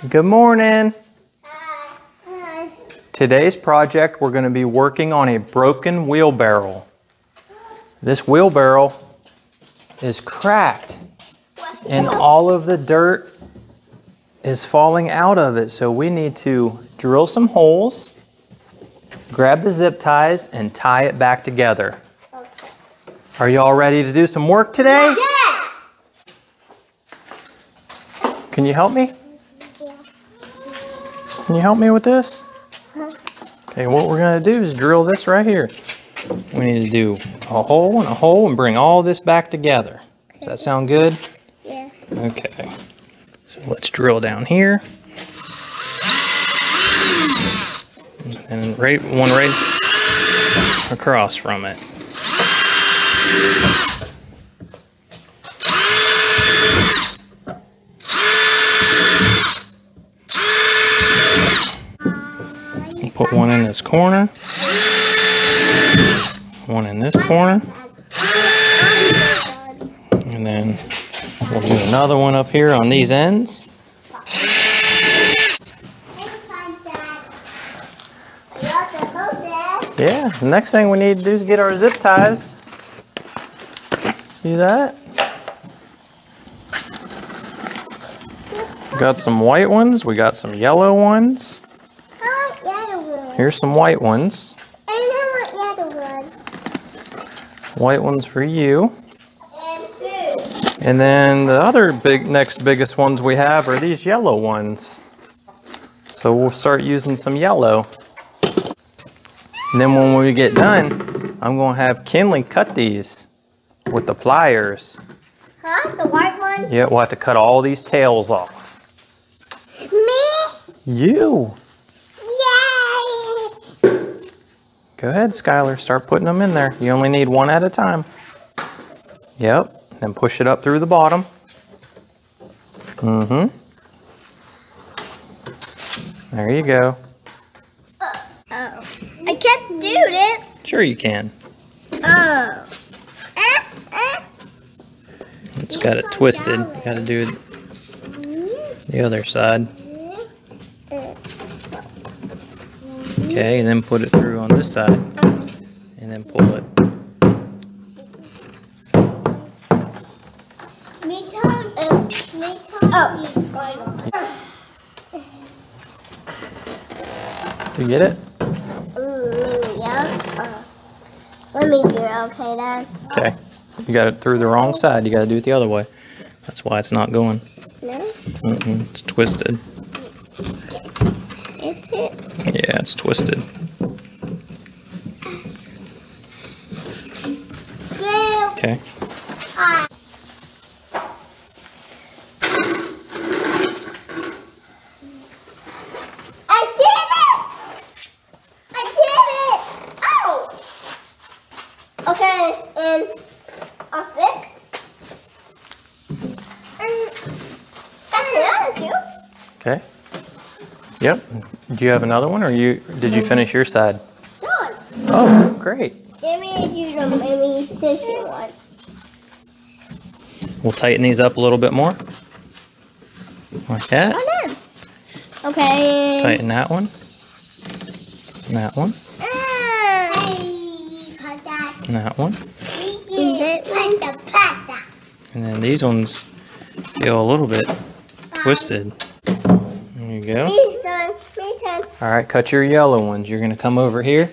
Good morning. Today's project, we're going to be working on a broken wheelbarrow. This wheelbarrow is cracked and all of the dirt is falling out of it. So we need to drill some holes, grab the zip ties, and tie it back together. Okay. Are you all ready to do some work today? Yeah. Can you help me? Can you help me with this? Okay, what we're going to do is drill this right here. We need to do a hole and bring all this back together. Does that sound good? Yeah. Okay. So let's drill down here. And one right across from it. Put one in this corner, one in this corner, and then we'll do another one up here on these ends. Yeah, the next thing we need to do is get our zip ties. See that? We got some white ones, we got some yellow ones. Here's some white ones. I want the other one. White ones for you. And then the other next biggest ones we have are these yellow ones. So we'll start using some yellow. And then when we get done, I'm going to have Kinley cut these with the pliers. Huh? The white one? Yeah, we'll have to cut all these tails off. Me? You! Yay! Go ahead, Skylar. Start putting them in there. You only need one at a time. Yep. Then push it up through the bottom. Mm-hmm. There you go. Oh. I can't do it. Sure you can. Oh. It's got it twisted. You got to do the other side. Okay, and then put it through on this side. And then pull it. You get it? Let me do it, okay, Dad? Okay. You got it through the wrong side. You got to do it the other way. That's why it's not going. No? It's twisted. It's it? Yeah, it's twisted. Okay. Okay, and a thick. That's it, Okay. Yep. Do you have another one, or did you finish your side? Done. Oh, great. Let me do the maybe tissue one. We'll tighten these up a little bit more. Like that. Okay. Tighten that one. And that one. And that one. And then these ones feel a little bit twisted. There you go. All right, cut your yellow ones. You're going to come over here.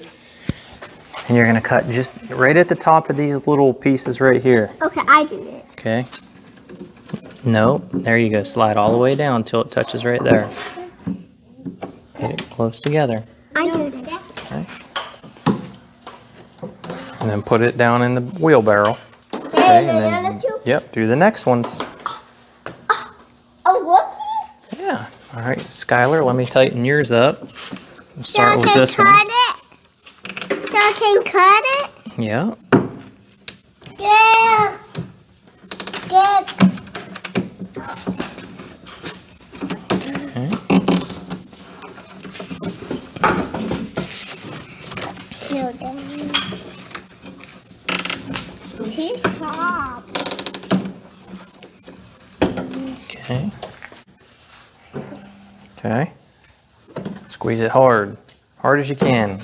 And you're going to cut just right at the top of these little pieces right here. Okay, I do it. Okay. No, there you go. Slide all the way down until it touches right there. Get it close together. I do it. Okay. And then put it down in the wheelbarrow. Okay, and then, yep, do the next ones. Oh, whoopsie? Yeah. All right, Skylar, let me tighten yours up. We'll start with this one. So I can cut it? Yeah. Yeah. Good. Okay. Okay. Okay. Squeeze it hard. Hard as you can.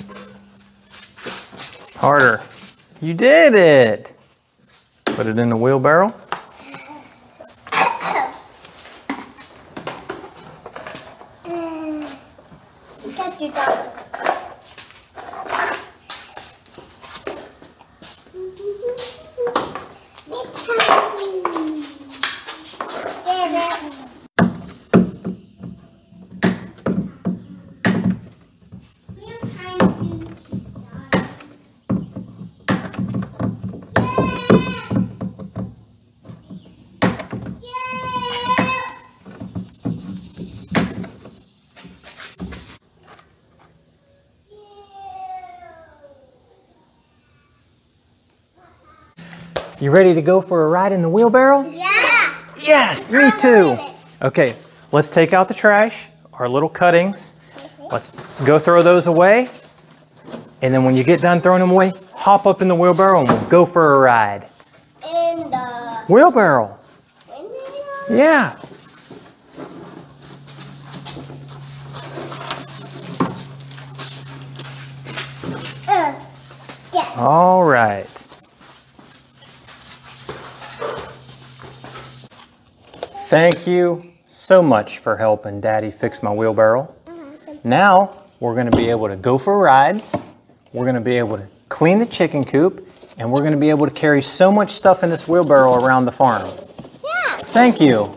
Harder. You did it! Put it in the wheelbarrow. Got your dog. You ready to go for a ride in the wheelbarrow? Yeah. Yes, me too. Okay, let's take out the trash, our little cuttings. Let's go throw those away. And then when you get done throwing them away, hop up in the wheelbarrow and we'll go for a ride. In the Wheelbarrow. Yeah. Yeah. All right. Thank you so much for helping Daddy fix my wheelbarrow. Now we're going to be able to go for rides. We're going to be able to clean the chicken coop, and we're going to be able to carry so much stuff in this wheelbarrow around the farm. Yeah. Thank you.